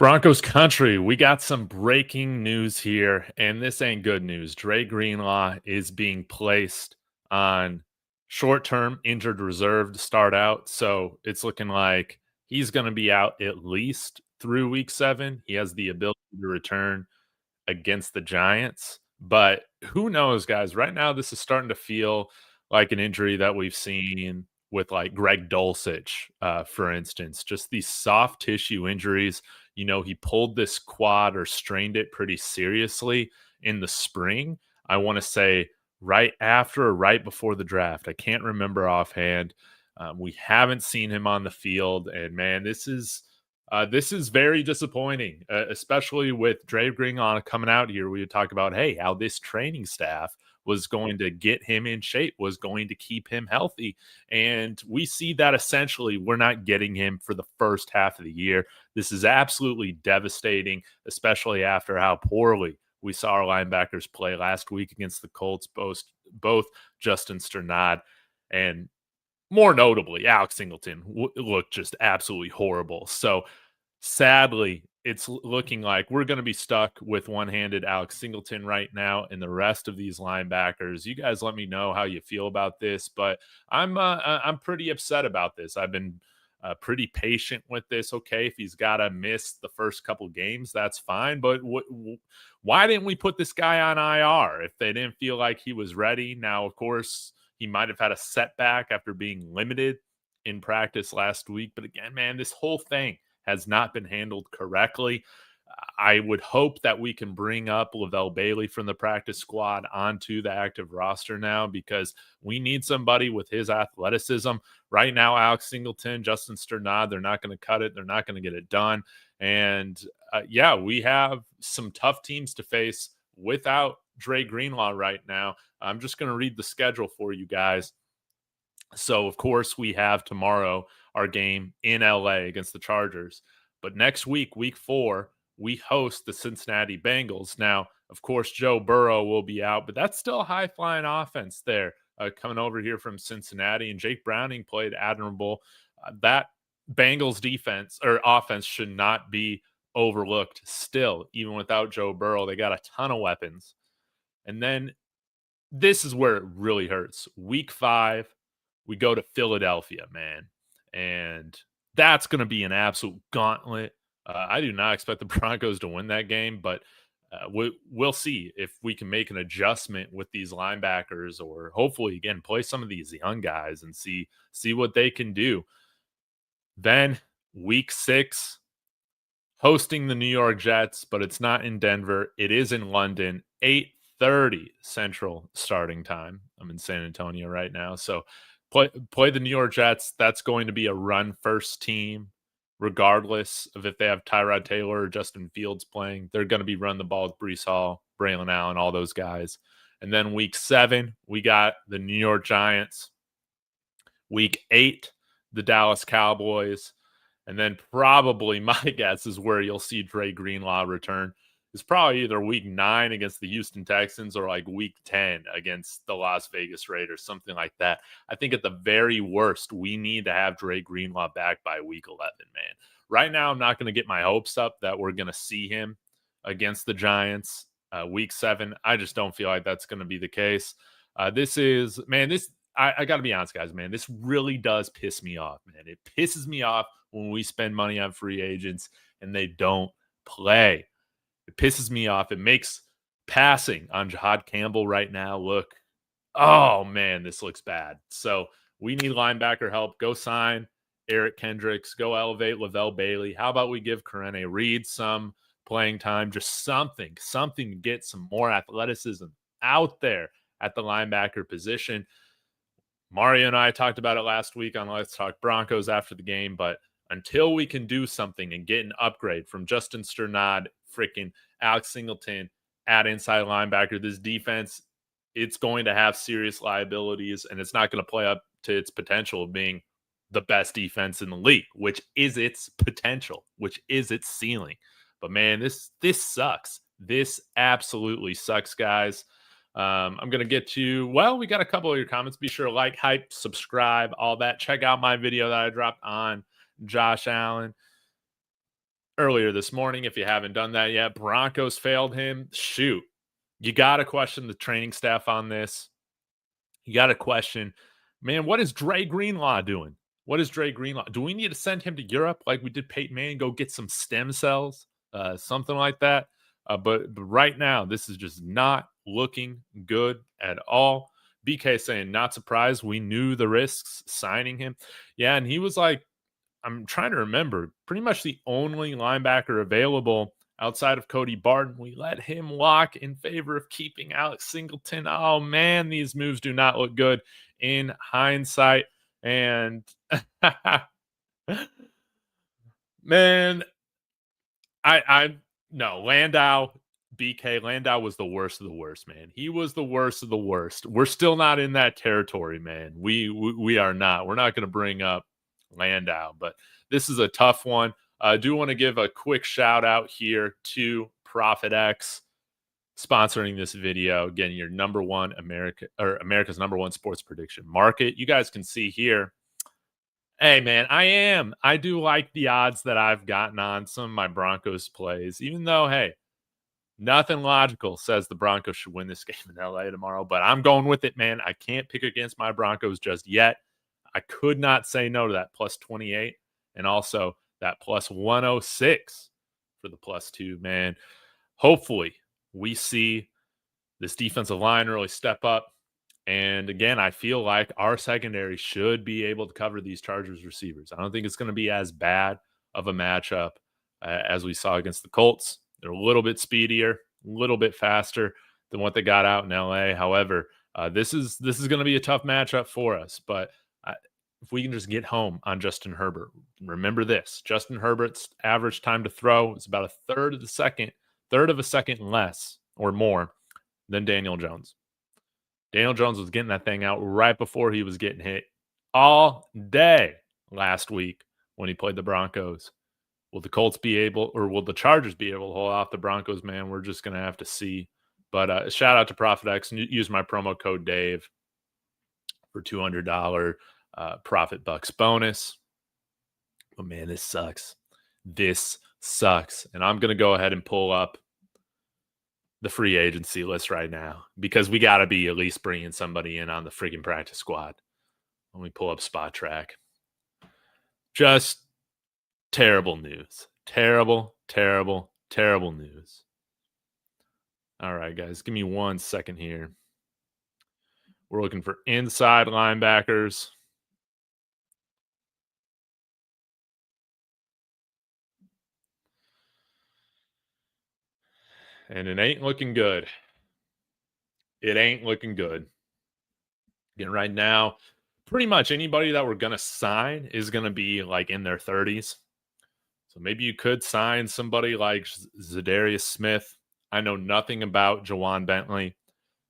Broncos country, we got some breaking news here, and this ain't good news. Dre Greenlaw is being placed on short-term injured reserve to start out, so it's looking like he's going to be out at least through week 7. He has the ability to return against the Giants, but who knows, guys? Right now, this is starting to feel like an injury that we've seen with like Greg Dulcich, for instance, just these soft tissue injuries. He pulled this quad or strained it pretty seriously in the spring. I want to say right after or right before the draft. I can't remember offhand. We haven't seen him on the field, and man, this is very disappointing, especially with Dre Greenlaw coming out here. We would talk about, hey, how this training staff was going to get him in shape, was going to keep him healthy. And we see that essentially we're not getting him for the first half of the year. This is absolutely devastating, especially after how poorly we saw our linebackers play last week against the Colts, both Justin Sternad and more notably, Alex Singleton looked just absolutely horrible. So sadly, it's looking like we're going to be stuck with one-handed Alex Singleton right now, and the rest of these linebackers. You guys, let me know how you feel about this, but I'm pretty upset about this. I've been pretty patient with this. Okay, if he's got to miss the first couple games, that's fine. But why didn't we put this guy on IR if they didn't feel like he was ready? Now, of course, he might have had a setback after being limited in practice last week. But again, man, this whole thing has not been handled correctly. I would hope that we can bring up Lavelle Bailey from the practice squad onto the active roster now, because we need somebody with his athleticism. Right now, Alex Singleton, Justin Sternad, they're not going to cut it. They're not going to get it done. And yeah, we have some tough teams to face without Dre Greenlaw right now. I'm just going to read the schedule for you guys. So, of course, we have tomorrow our game in LA against the Chargers. But next week, week 4, we host the Cincinnati Bengals. Now, of course, Joe Burrow will be out, but that's still a high-flying offense there coming over here from Cincinnati. And Jake Browning played admirable. That Bengals defense or offense should not be overlooked still, even without Joe Burrow. They got a ton of weapons. And then this is where it really hurts. Week 5, we go to Philadelphia, man. And that's going to be an absolute gauntlet. I do not expect the Broncos to win that game, but we'll see if we can make an adjustment with these linebackers, or hopefully, again, play some of these young guys and see what they can do. Then week 6, hosting the New York Jets, but it's not in Denver. It is in London, 8:30 Central starting time. I'm in San Antonio right now. So play the New York Jets. That's going to be a run-first team, regardless of if they have Tyrod Taylor or Justin Fields playing. They're going to be run the ball with Breece Hall, Braylon Allen, all those guys. And then week 7, we got the New York Giants. Week 8, the Dallas Cowboys. And then probably my guess is where you'll see Dre Greenlaw return. It's probably either week 9 against the Houston Texans or like week 10 against the Las Vegas Raiders, something like that. I think at the very worst, we need to have Dre Greenlaw back by week 11, man. Right now, I'm not going to get my hopes up that we're going to see him against the Giants week 7. I just don't feel like that's going to be the case. I got to be honest, guys, man, this really does piss me off, man. It pisses me off when we spend money on free agents and they don't play. It pisses me off. It makes passing on Jahad Campbell right now look, oh, man, this looks bad. So we need linebacker help. Go sign Eric Kendricks. Go elevate Lavelle Bailey. How about we give Karene Reid some playing time? Just something to get some more athleticism out there at the linebacker position. Mario and I talked about it last week on Let's Talk Broncos after the game, but until we can do something and get an upgrade from Justin Sternad, freaking Alex Singleton at inside linebacker, this defense, it's going to have serious liabilities, and it's not going to play up to its potential of being the best defense in the league, which is its potential, which is its ceiling. But man, this sucks. This absolutely sucks, guys. I'm going to get to, we got a couple of your comments. Be sure to like, hype, subscribe, all that. Check out my video that I dropped on Josh Allen. earlier this morning. If you haven't done that yet, Broncos failed him. Shoot. You got to question the training staff on this. You got to question, man, what is Dre Greenlaw doing? What is Dre Greenlaw? Do we need to send him to Europe like we did Peyton Manning, go get some stem cells, something like that? But right now, this is just not looking good at all. BK saying, not surprised. We knew the risks signing him. Yeah, and he was like, I'm trying to remember, pretty much the only linebacker available outside of Cody Barton. We let him walk in favor of keeping Alex Singleton. Oh, man, these moves do not look good in hindsight. And, man, no, BK Landau was the worst of the worst, man. He was the worst of the worst. We're still not in that territory, man. We are not. We're not going to bring up Landau, but this is a tough one. I do want to give a quick shout out here to Profit X sponsoring this video. Again, your America's number one sports prediction market. You guys can see here. Hey, man, I do like the odds that I've gotten on some of my Broncos plays, even though, hey, nothing logical says the Broncos should win this game in LA tomorrow, but I'm going with it, man. I can't pick against my Broncos just yet. I could not say no to that plus 28 and also that plus 106 for the plus 2, man. Hopefully, we see this defensive line really step up. And again, I feel like our secondary should be able to cover these Chargers receivers. I don't think it's going to be as bad of a matchup as we saw against the Colts. They're a little bit speedier, a little bit faster than what they got out in LA. However, this is going to be a tough matchup for us. But if we can just get home on Justin Herbert, remember this: Justin Herbert's average time to throw is about a third of a second less or more than Daniel Jones. Daniel Jones was getting that thing out right before he was getting hit all day last week when he played the Broncos. Will the Colts be able, or will the Chargers be able to hold off the Broncos, man? We're just going to have to see. But shout out to ProfitX. Use my promo code Dave for $200 Profit Bucks bonus. But man, this sucks. This sucks. And I'm going to go ahead and pull up the free agency list right now because we got to be at least bringing somebody in on the freaking practice squad. Let me pull up Spot Track. Just terrible news. Terrible news. All right, guys, give me 1 second here. We're looking for inside linebackers. And it ain't looking good. It ain't looking good. Again, right now, pretty much anybody that we're going to sign is going to be like in their 30s. So maybe you could sign somebody like Zadarius Smith. I know nothing about Jawan Bentley.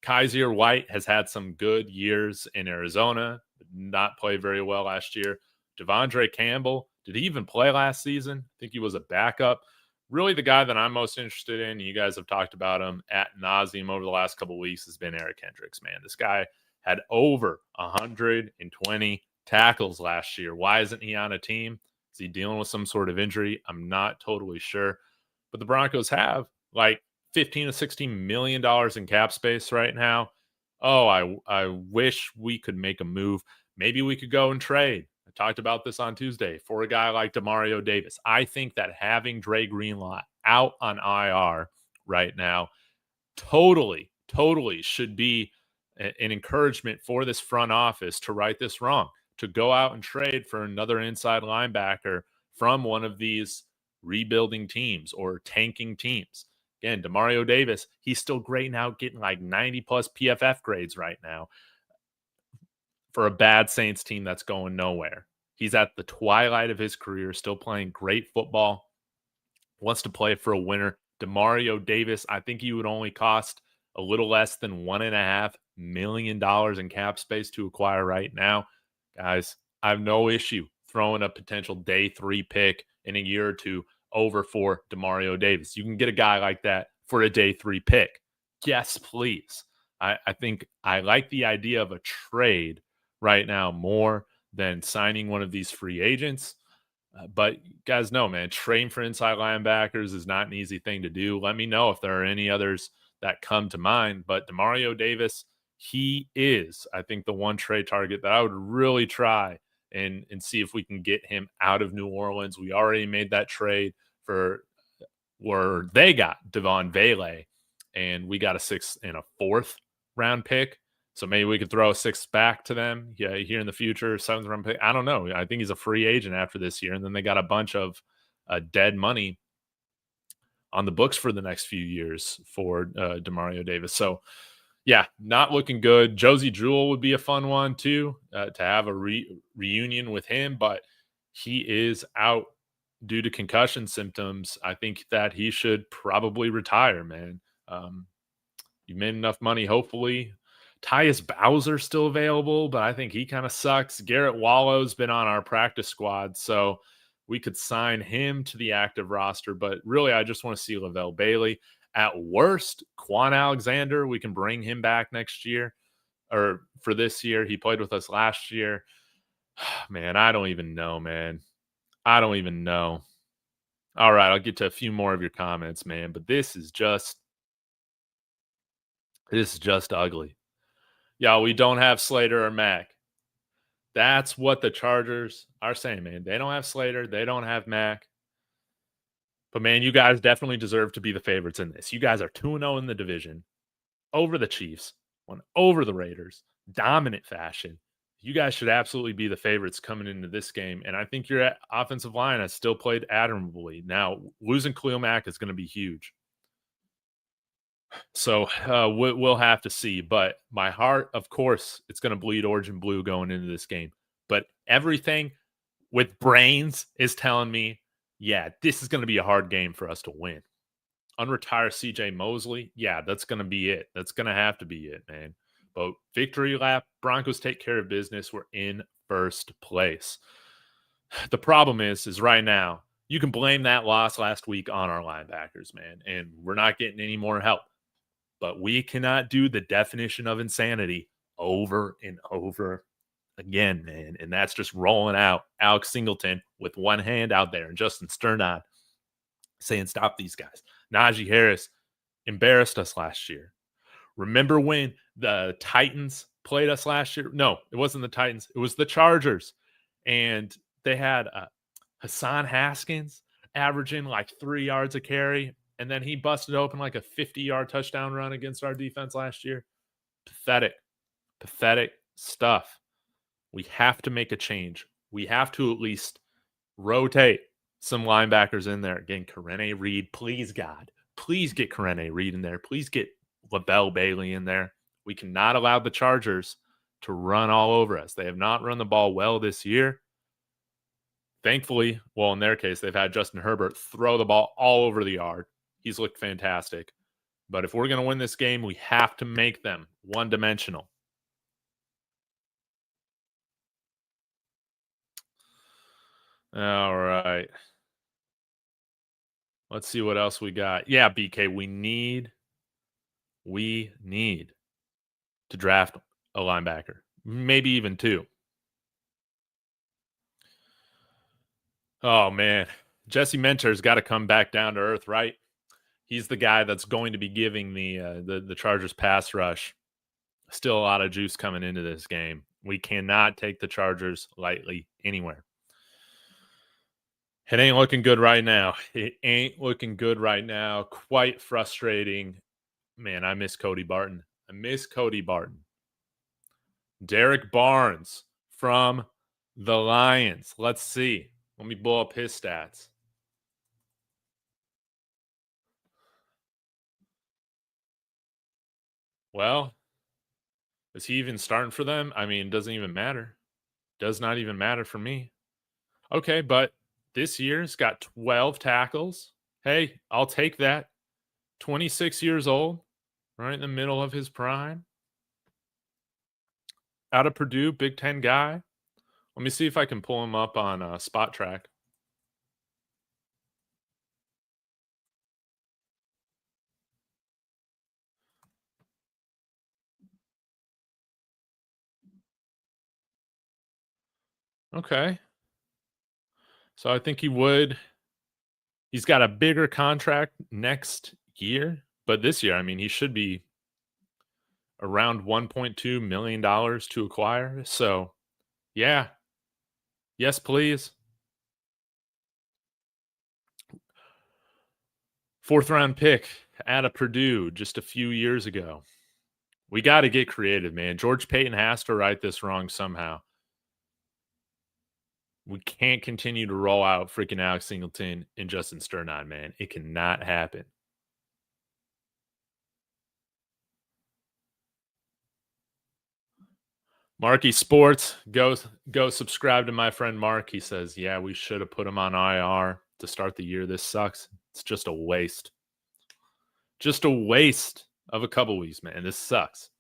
Kaiser White has had some good years in Arizona, did not play very well last year. Devondre Campbell, did he even play last season? I think he was a backup. Really, the guy that I'm most interested in, you guys have talked about him ad nauseum over the last couple of weeks, has been Eric Hendricks, man. This guy had over 120 tackles last year. Why isn't he on a team? Is he dealing with some sort of injury? I'm not totally sure. But the Broncos have like $15 to $16 million in cap space right now. Oh, I wish we could make a move. Maybe we could go and trade. I talked about this on Tuesday for a guy like Demario Davis. I think that having Dre Greenlaw out on IR right now totally should be an encouragement for this front office to right this wrong, to go out and trade for another inside linebacker from one of these rebuilding teams or tanking teams. Again, Demario Davis, he's still great now, getting like 90 plus PFF grades right now for a bad Saints team that's going nowhere. He's at the twilight of his career, still playing great football, wants to play for a winner. Demario Davis, I think he would only cost a little less than $1.5 million in cap space to acquire right now. Guys, I have no issue throwing a potential day 3 pick in a year or two over for Demario Davis. You can get a guy like that for a day 3 pick. Yes, please. I think I like the idea of a trade right now more than signing one of these free agents. But guys know, man, trading for inside linebackers is not an easy thing to do. Let me know if there are any others that come to mind. But Demario Davis, he is, I think, the one trade target that I would really try and see if we can get him out of New Orleans. We already made that trade for where they got Lavelle Bailey, and we got a sixth and a fourth round pick. So maybe we could throw a sixth back to them, yeah, here in the future, seventh round pick. I don't know. I think he's a free agent after this year, and then they got a bunch of dead money on the books for the next few years for Demario Davis. So yeah, not looking good. Josie Jewell would be a fun one too, to have a reunion with him, but he is out due to concussion symptoms. I think that he should probably retire, man. You've made enough money, hopefully. Tyus Bowser's still available, but I think he kind of sucks. Garrett Wallow's been on our practice squad, so we could sign him to the active roster. But really, I just want to see Lavelle Bailey. At worst, Quan Alexander, we can bring him back next year or for this year. He played with us last year. Man, I don't even know, man. I don't even know. All right, I'll get to a few more of your comments, man, but this is just ugly. Yeah, we don't have Slater or Mack. That's what the Chargers are saying, man. They don't have Slater, they don't have Mack. But man, you guys definitely deserve to be the favorites in this. You guys are 2-0 in the division, over the Chiefs, won over the Raiders, dominant fashion. You guys should absolutely be the favorites coming into this game. And I think your offensive line has still played admirably. Now, losing Khalil Mack is going to be huge. So we'll have to see. But my heart, of course, it's going to bleed orange and blue going into this game. But everything with brains is telling me, yeah, this is going to be a hard game for us to win. Unretire CJ Mosley, yeah, that's going to be it. That's going to have to be it, man. But victory lap, Broncos take care of business. We're in first place. The problem is right now, you can blame that loss last week on our linebackers, man, and we're not getting any more help. But we cannot do the definition of insanity over and over again, man. And that's just rolling out Alex Singleton with one hand out there and Justin Sternad saying, stop these guys. Najee Harris embarrassed us last year. Remember when the Titans played us last year? No, it wasn't the Titans. It was the Chargers. And they had Hassan Haskins averaging like 3 yards a carry. And then he busted open like a 50-yard touchdown run against our defense last year. Pathetic stuff. We have to make a change. We have to at least rotate some linebackers in there. Again, Karene Reid, please, God. Please get Karene Reid in there. Please get Lavelle Bailey in there. We cannot allow the Chargers to run all over us. They have not run the ball well this year. Thankfully, well, in their case, they've had Justin Herbert throw the ball all over the yard. He's looked fantastic. But if we're going to win this game, we have to make them one-dimensional. All right. Let's see what else we got. Yeah, BK, we need to draft a linebacker, maybe even two. Oh man, Jesse Mentor's got to come back down to earth, right? He's the guy that's going to be giving the Chargers pass rush still a lot of juice coming into this game. We cannot take the Chargers lightly anywhere. It ain't looking good right now. It ain't looking good right now. Quite frustrating. Man, I miss Cody Barton. Derek Barnes from the Lions. Let's see. Let me blow up his stats. Well, is he even starting for them? I mean, it doesn't even matter. Does not even matter for me. Okay, but this year's got 12 tackles. Hey, I'll take that. 26 years old, right in the middle of his prime. Out of Purdue, Big Ten guy. Let me see if I can pull him up on Spot Track. Okay. So I think he would. He's got a bigger contract next year, but this year, I mean, he should be around $1.2 million to acquire. So, yeah. Yes, please. 4th round pick out of Purdue just a few years ago. We got to get creative, man. George Payton has to right this wrong somehow. We can't continue to roll out freaking Alex Singleton and Justin Sternad, man. It cannot happen. Marky Sports, go subscribe to my friend Mark. He says, yeah, we should have put him on IR to start the year. This sucks. It's just a waste. Just a waste of a couple weeks, man. This sucks.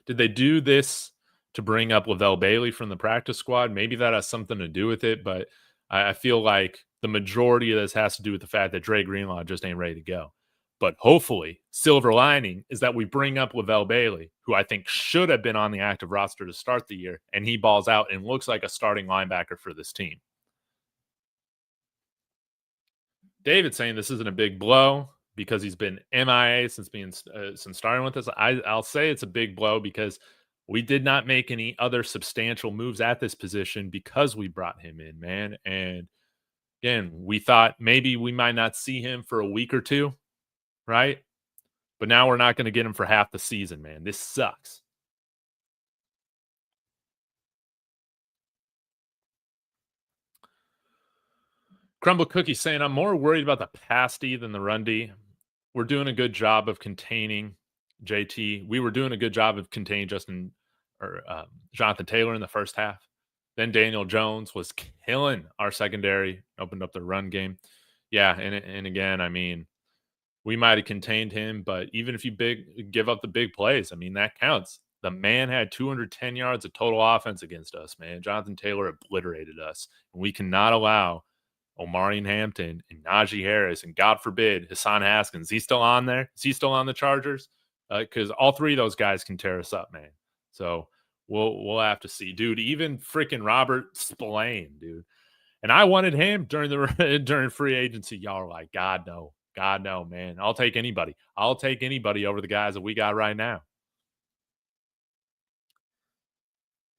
Did they do this to bring up Lavelle Bailey from the practice squad? Maybe that has something to do with it, but I feel like the majority of this has to do with the fact that Dre Greenlaw just ain't ready to go. But hopefully, silver lining is that we bring up Lavelle Bailey, who I think should have been on the active roster to start the year, and he balls out and looks like a starting linebacker for this team. David saying this isn't a big blow because he's been MIA since starting with us. I'll say it's a big blow because we did not make any other substantial moves at this position because we brought him in, man. And again, we thought maybe we might not see him for a week or two, right? But now we're not going to get him for half the season, man. This sucks. Crumble Cookie saying, I'm more worried about the pass D than the run D. We're doing a good job of containing JT. We were doing a good job of containing Jonathan Taylor in the first half. Then Daniel Jones was killing our secondary, opened up the run game. Yeah, and again, I mean, we might have contained him, but even if you give up the big plays, I mean, that counts. The man had 210 yards of total offense against us, man. Jonathan Taylor obliterated us. And we cannot allow Omarion Hampton and Najee Harris, and God forbid, Hassan Haskins. Is he still on there? Is he still on the Chargers? Because all three of those guys can tear us up, man. So we'll have to see, dude. Even freaking Robert Spillane, dude. And I wanted him during free agency. Y'all are like, God no, man. I'll take anybody. I'll take anybody over the guys that we got right now.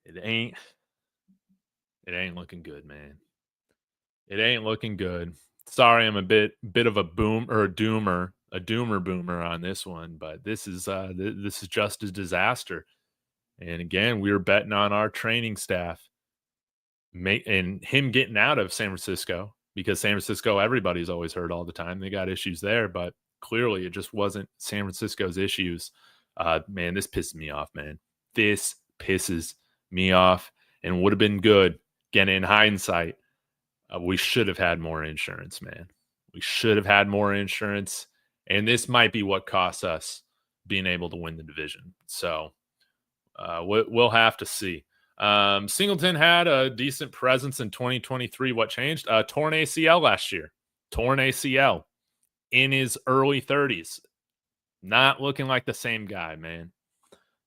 It ain't looking good, man. It ain't looking good. Sorry, I'm a bit of a doomer boomer on this one, but this is just a disaster. And again, we were betting on our training staff, and him getting out of San Francisco, because San Francisco, everybody's always hurt all the time. They got issues there, but clearly it just wasn't San Francisco's issues. Man, this pisses me off, man. This pisses me off, and would have been good. Again, in hindsight, we should have had more insurance, man. We should have had more insurance, and this might be what costs us being able to win the division. So we'll have to see. Singleton had a decent presence in 2023. What changed? Torn ACL last year. Torn ACL in his early 30s. Not looking like the same guy, man.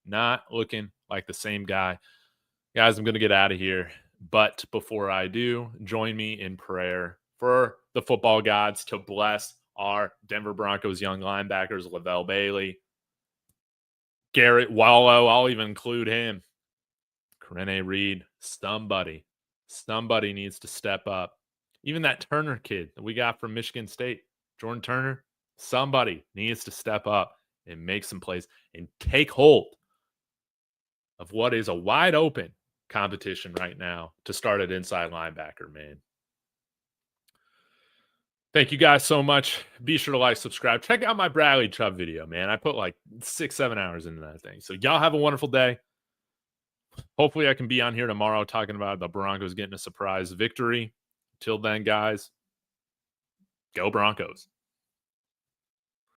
Not looking like the same guy. Guys, I'm going to get out of here. But before I do, join me in prayer for the football gods to bless our Denver Broncos young linebackers, Lavelle Bailey, Garrett Wallow. I'll even include him. Karene Reid. Somebody needs to step up. Even that Turner kid that we got from Michigan State, Jordan Turner, somebody needs to step up and make some plays and take hold of what is a wide open competition right now to start at inside linebacker, man. Thank you guys so much. Be sure to like, subscribe. Check out my Bradley Chubb video, man. I put like 6-7 hours into that thing. So y'all have a wonderful day. Hopefully I can be on here tomorrow talking about the Broncos getting a surprise victory. Till then, guys, go Broncos.